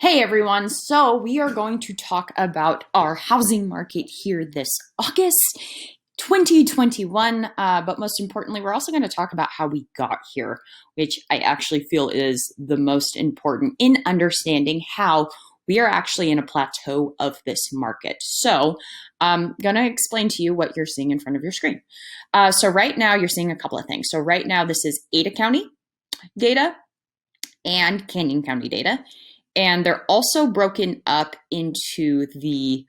Hey everyone, so we are going to talk about our housing market here this August 2021, but most importantly, we're also going to talk about how we got here, which I actually feel is the most important in understanding how we are actually in a plateau of this market. So I'm going to explain to you what you're seeing in front of your screen. So right now you're seeing a couple of things. So right now this is Ada County data and Canyon County data. And they're also broken up into the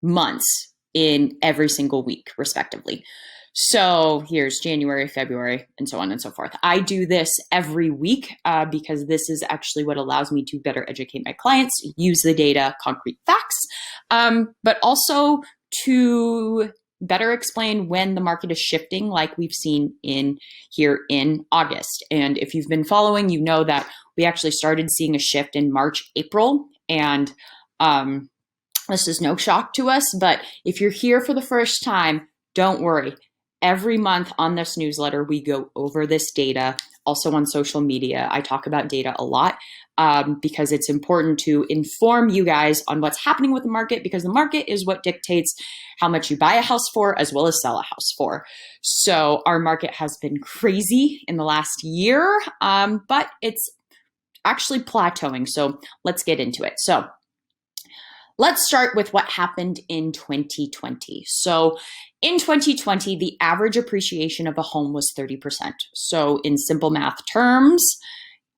months in every single week, respectively. So here's January, February, and so on and so forth. I do this every week because this is actually what allows me to better educate my clients, use the data, concrete facts, but also to better explain when the market is shifting like we've seen in here in August. And if you've been following, you know that we actually started seeing a shift in March, April, and this is no shock to us, but if you're here for the first time, don't worry. Every month on this newsletter, we go over this data. Also on social media, I talk about data a lot because it's important to inform you guys on what's happening with the market, because the market is what dictates how much you buy a house for as well as sell a house for. So our market has been crazy in the last year, but it's actually plateauing. So let's get into it. So let's start with what happened in 2020. So in 2020, the average appreciation of a home was 30%. So in simple math terms,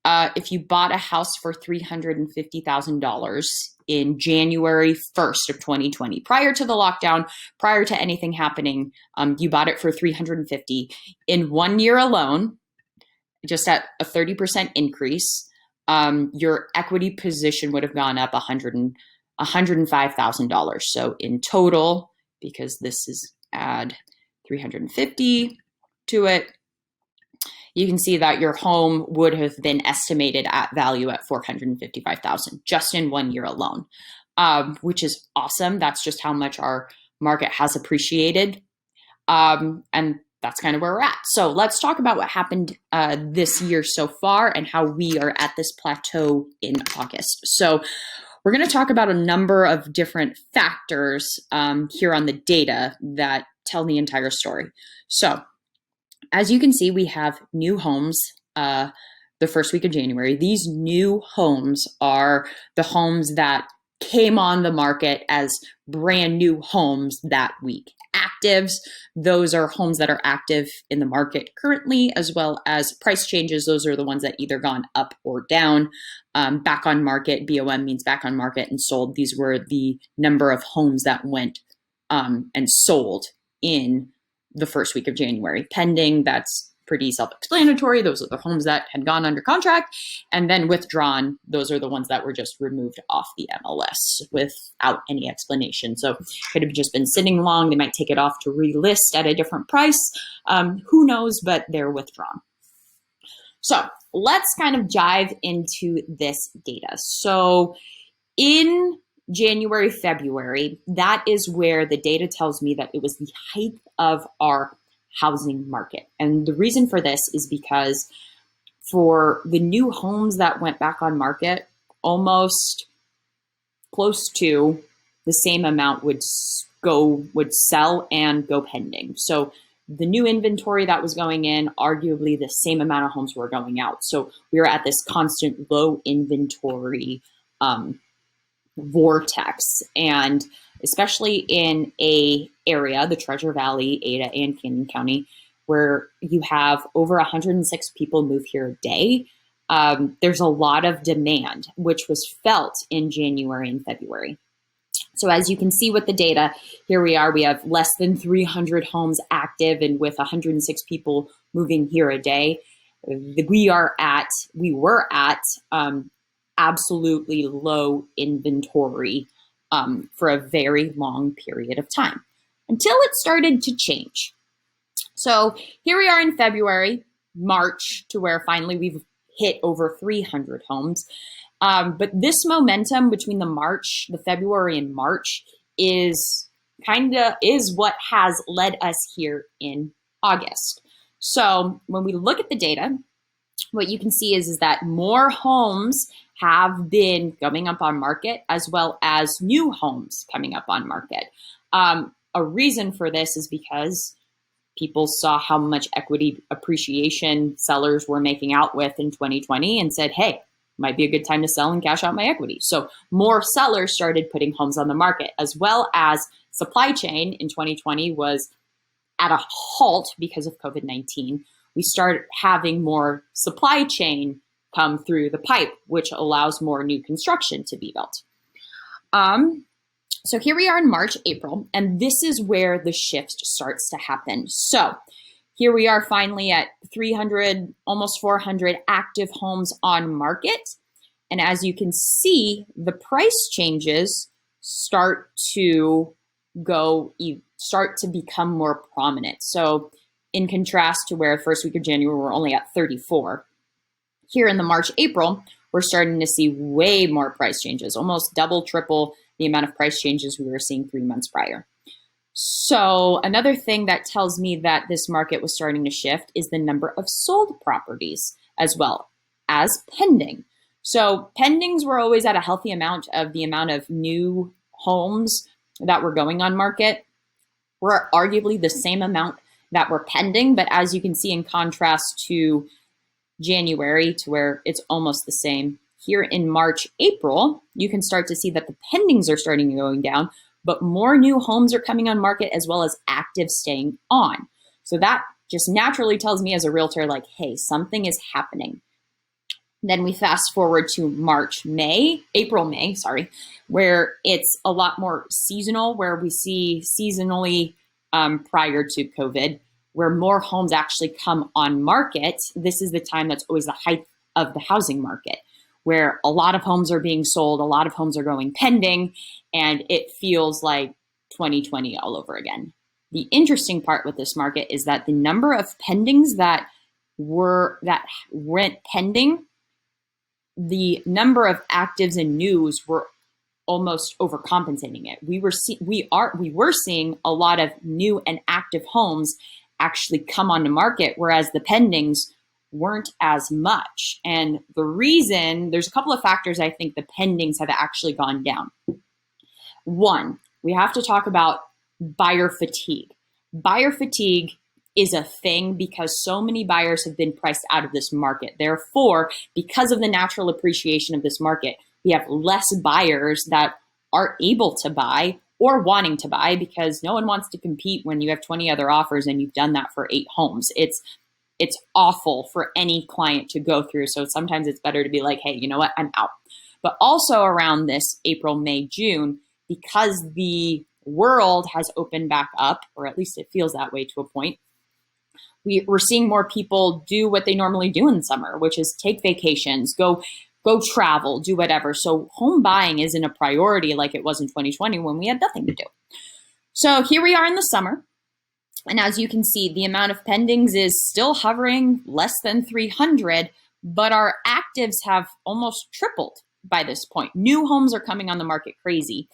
if you bought a house for $350,000 in January 1st of 2020, prior to the lockdown, prior to anything happening, you bought it for $350,000 in 1 year alone, just at a 30% increase. Your equity position would have gone up $105,000. So in total, because this is add 350 to it, you can see that your home would have been estimated at value at $455,000 just in 1 year alone, which is awesome. That's just how much our market has appreciated. And that's kind of where we're at. So let's talk about what happened this year so far and how we are at this plateau in August. So we're going to talk about a number of different factors here on the data that tell the entire story. So as you can see, we have new homes the first week of January. These new homes are the homes that came on the market as brand new homes that week. Actives, those are homes that are active in the market currently, as well as price changes. Those are the ones that either gone up or down. Back on market, BOM means back on market and sold. These were the number of homes that went and sold in the first week of January. Pending, that's pretty self-explanatory. Those are the homes that had gone under contract, and then withdrawn. Those are the ones that were just removed off the MLS without any explanation. So could have just been sitting long. They might take it off to relist at a different price. Who knows, but they're withdrawn. So let's kind of dive into this data. So in January, February, that is where the data tells me that it was the height of our housing market. And the reason for this is because for the new homes that went back on market, almost close to the same amount would sell and go pending. So the new inventory that was going in, arguably the same amount of homes were going out. So we were at this constant low inventory vortex. And especially in a area, the Treasure Valley, Ada, and Canyon County, where you have over 106 people move here a day, there's a lot of demand, which was felt in January and February. So as you can see with the data, here we are, we have less than 300 homes active, and with 106 people moving here a day, we were at absolutely low inventory for a very long period of time until it started to change. So here we are in February, March, to where finally we've hit over 300 homes. But this momentum between the February and March is what has led us here in August. So when we look at the data, what you can see is that more homes have been coming up on market, as well as new homes coming up on market. A reason for this is because people saw how much equity appreciation sellers were making out with in 2020 and said, hey, might be a good time to sell and cash out my equity. So more sellers started putting homes on the market, as well as supply chain in 2020 was at a halt because of COVID-19. We start having more supply chain come through the pipe, which allows more new construction to be built. So here we are in March, April, and this is where the shift starts to happen. So here we are finally at 300, almost 400 active homes on market. And as you can see, the price changes start to become more prominent. So in contrast to where first week of January, we're only at 34. Here in the March, April, we're starting to see way more price changes, almost double, triple the amount of price changes we were seeing 3 months prior. So another thing that tells me that this market was starting to shift is the number of sold properties as well as pending. So pendings were always at a healthy amount of the amount of new homes that were going on market. We're arguably the same amount that were pending, but as you can see in contrast to January, to where it's almost the same, here in March, April, you can start to see that the pendings are starting to going down, but more new homes are coming on market as well as active staying on. So that just naturally tells me as a realtor, like, hey, something is happening. Then we fast forward to April, May, where it's a lot more seasonal, where we see seasonally prior to COVID, where more homes actually come on market. This is the time that's always the height of the housing market, where a lot of homes are being sold, a lot of homes are going pending, and it feels like 2020 all over again. The interesting part with this market is that the number of pendings that went pending, the number of actives and news were almost overcompensating it. We were seeing a lot of new and active homes actually come onto market, whereas the pendings weren't as much. And the reason, there's a couple of factors I think the pendings have actually gone down. One, we have to talk about buyer fatigue. Buyer fatigue is a thing because so many buyers have been priced out of this market. Therefore, because of the natural appreciation of this market, we have less buyers that are able to buy or wanting to buy, because no one wants to compete when you have 20 other offers and you've done that for 8 homes. It's awful for any client to go through. So sometimes it's better to be like, hey, you know what, I'm out. But also around this April, May, June, because the world has opened back up, or at least it feels that way to a point, we're seeing more people do what they normally do in summer, which is take vacations, go travel, do whatever. So home buying isn't a priority like it was in 2020 when we had nothing to do. So here we are in the summer. And as you can see, the amount of pendings is still hovering less than 300, but our actives have almost tripled by this point. New homes are coming on the market crazy.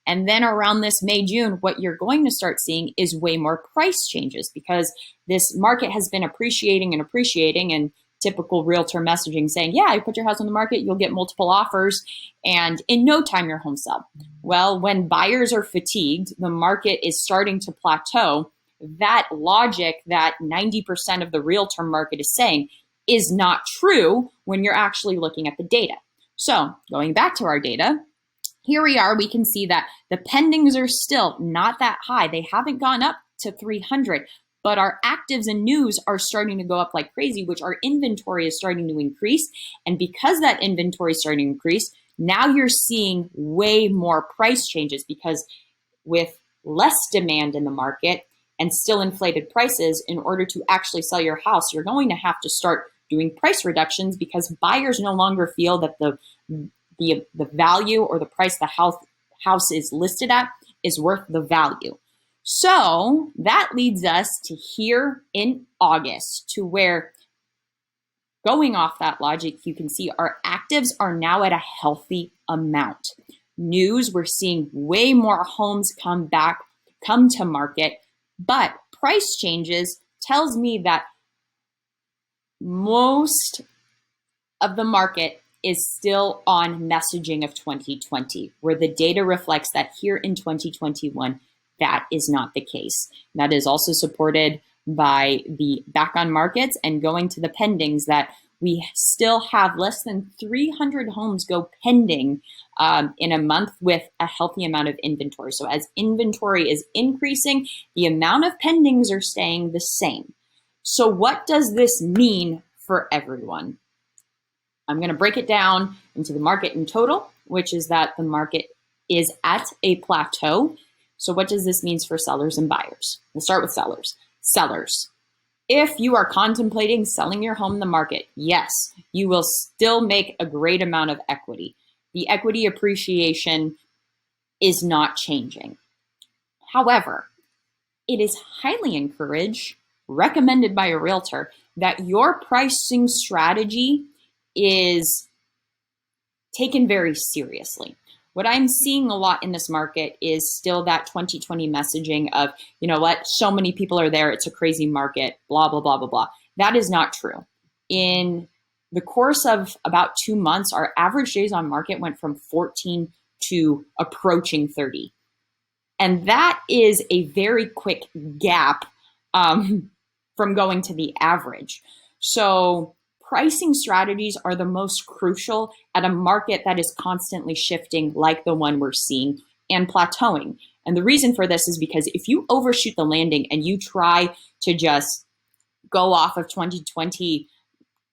And then around this May, June, what you're going to start seeing is way more price changes, because this market has been appreciating and typical realtor messaging saying, yeah, you put your house on the market, you'll get multiple offers, and in no time your home sell. Well, when buyers are fatigued, the market is starting to plateau. That logic that 90% of the realtor market is saying is not true when you're actually looking at the data. So going back to our data, here we are, we can see that the pendings are still not that high. They haven't gone up to 300, but our actives and news are starting to go up like crazy, which our inventory is starting to increase. And because that inventory is starting to increase, now you're seeing way more price changes, because with less demand in the market and still inflated prices, in order to actually sell your house, you're going to have to start doing price reductions, because buyers no longer feel that the value or the price the house is listed at is worth the value. So that leads us to here in August, to where, going off that logic, you can see our actives are now at a healthy amount. News, we're seeing way more homes come to market, but price changes tells me that most of the market is still on messaging of 2020, where the data reflects that here in 2021, that is not the case. That is also supported by the back on markets and going to the pendings, that we still have less than 300 homes go pending in a month with a healthy amount of inventory. So as inventory is increasing, the amount of pendings are staying the same. So what does this mean for everyone? I'm going to break it down into the market in total, which is that the market is at a plateau. So what does this mean for sellers and buyers? We'll start with sellers. Sellers. If you are contemplating selling your home in the market, yes, you will still make a great amount of equity. The equity appreciation is not changing. However, it is highly encouraged, recommended by a realtor, that your pricing strategy is taken very seriously. What I'm seeing a lot in this market is still that 2020 messaging of, you know what, so many people are there, it's a crazy market, blah, blah, blah, blah, blah. That is not true. In the course of about 2 months, our average days on market went from 14 to approaching 30. And that is a very quick gap from going to the average. So pricing strategies are the most crucial at a market that is constantly shifting like the one we're seeing and plateauing. And the reason for this is because if you overshoot the landing and you try to just go off of 2020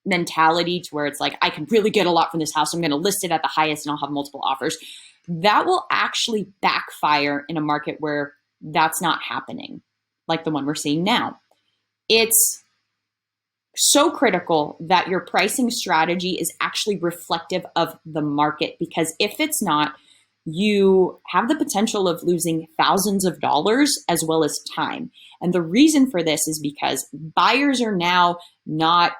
mentality to where it's like, I can really get a lot from this house, I'm going to list it at the highest and I'll have multiple offers, that will actually backfire in a market where that's not happening, like the one we're seeing now. It's so critical that your pricing strategy is actually reflective of the market, because if it's not, you have the potential of losing thousands of dollars as well as time. And the reason for this is because buyers are now not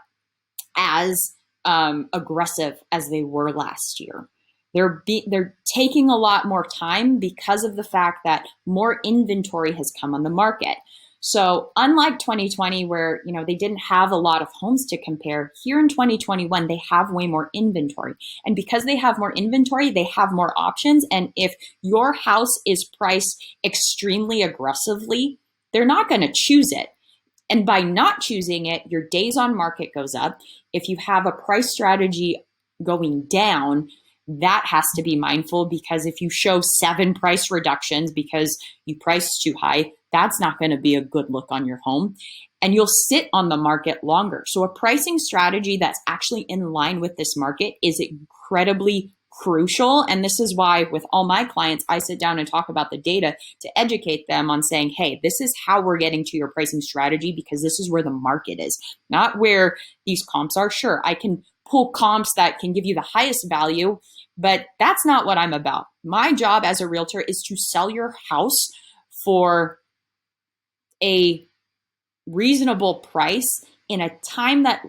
as aggressive as they were last year. They're taking a lot more time because of the fact that more inventory has come on the market. So unlike 2020, where they didn't have a lot of homes to compare, here in 2021, they have way more inventory. And because they have more inventory, they have more options. And if your house is priced extremely aggressively, they're not going to choose it. And by not choosing it, your days on market goes up. If you have a price strategy going down, that has to be mindful, because if you show 7 price reductions because you priced too high, that's not going to be a good look on your home, and you'll sit on the market longer. So a pricing strategy that's actually in line with this market is incredibly crucial. And this is why with all my clients, I sit down and talk about the data to educate them on saying, hey, this is how we're getting to your pricing strategy, because this is where the market is, not where these comps are. Sure, I can pull comps that can give you the highest value, but that's not what I'm about. My job as a realtor is to sell your house for a reasonable price in a time that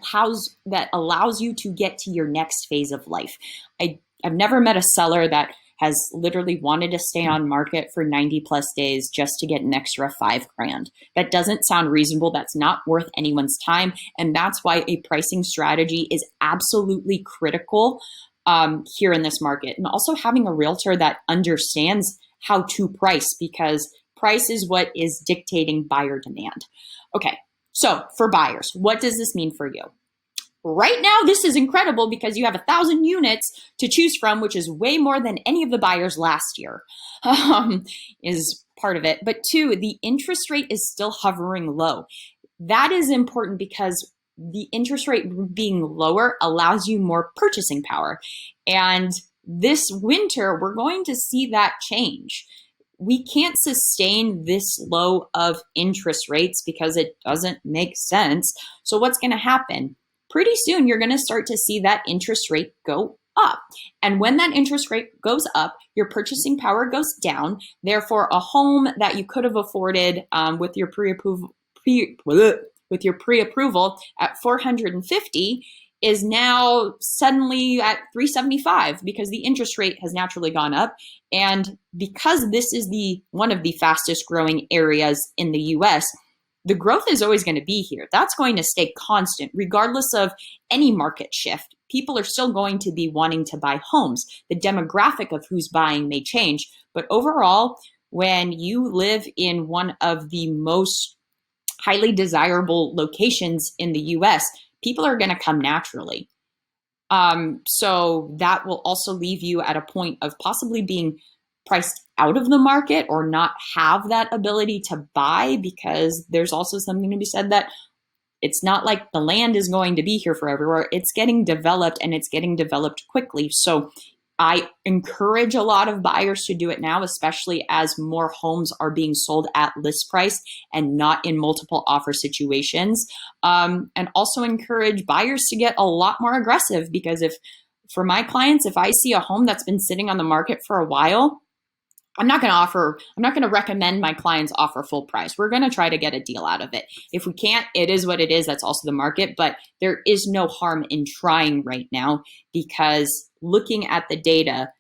allows you to get to your next phase of life. I've never met a seller that has literally wanted to stay on market for 90 plus days just to get an extra $5,000. That doesn't sound reasonable. That's not worth anyone's time. And that's why a pricing strategy is absolutely critical here in this market. And also having a realtor that understands how to price, because price is what is dictating buyer demand. Okay, so for buyers, what does this mean for you? Right now, this is incredible because you have 1,000 units to choose from, which is way more than any of the buyers last year, is part of it. But 2, the interest rate is still hovering low. That is important because the interest rate being lower allows you more purchasing power. And this winter, we're going to see that change. We can't sustain this low of interest rates because it doesn't make sense. So what's going to happen? Pretty soon, you're going to start to see that interest rate go up. And when that interest rate goes up, your purchasing power goes down. Therefore, a home that you could have afforded with your pre-approval at $450 is now suddenly at $375 because the interest rate has naturally gone up. And because this is one of the fastest growing areas in the US, the growth is always going to be here. That's going to stay constant regardless of any market shift. people are still going to be wanting to buy homes. The demographic of who's buying may change, but overall, when you live in one of the most highly desirable locations in the US, people are going to come naturally. So that will also leave you at a point of possibly being priced out of the market or not have that ability to buy, because there's also something to be said that it's not like the land is going to be here for everywhere. It's getting developed, and it's getting developed quickly. So I encourage a lot of buyers to do it now, especially as more homes are being sold at list price and not in multiple offer situations. And also encourage buyers to get a lot more aggressive, because for my clients, if I see a home that's been sitting on the market for a while, I'm not going to recommend my clients offer full price. We're going to try to get a deal out of it. If we can't, it is what it is. That's also the market, but there is no harm in trying right now, because looking at the data,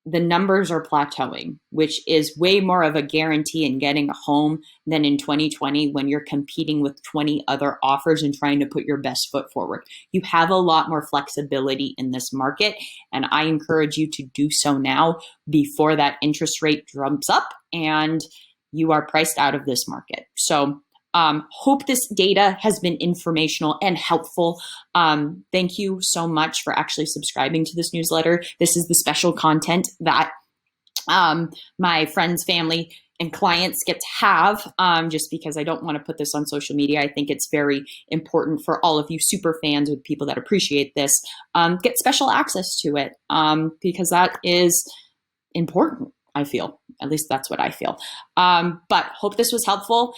the numbers are plateauing, which is way more of a guarantee in getting a home than in 2020, when you're competing with 20 other offers and trying to put your best foot forward. You have a lot more flexibility in this market, and I encourage you to do so now before that interest rate jumps up and you are priced out of this market. So hope this data has been informational and helpful. Thank you so much for actually subscribing to this newsletter. This is the special content that my friends, family, and clients get to have, just because I don't want to put this on social media. I think it's very important for all of you super fans with people that appreciate this, get special access to it, because that is important, I feel. At least that's what I feel. But hope this was helpful.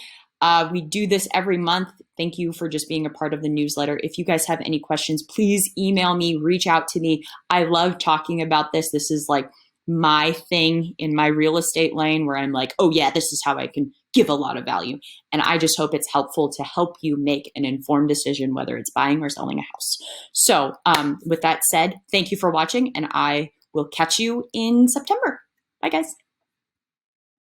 We do this every month. Thank you for just being a part of the newsletter. If you guys have any questions, please email me, reach out to me. I love talking about this. This is like my thing in my real estate lane, where I'm like, oh yeah, this is how I can give a lot of value. And I just hope it's helpful to help you make an informed decision, whether it's buying or selling a house. So with that said, thank you for watching, and I will catch you in September. Bye guys.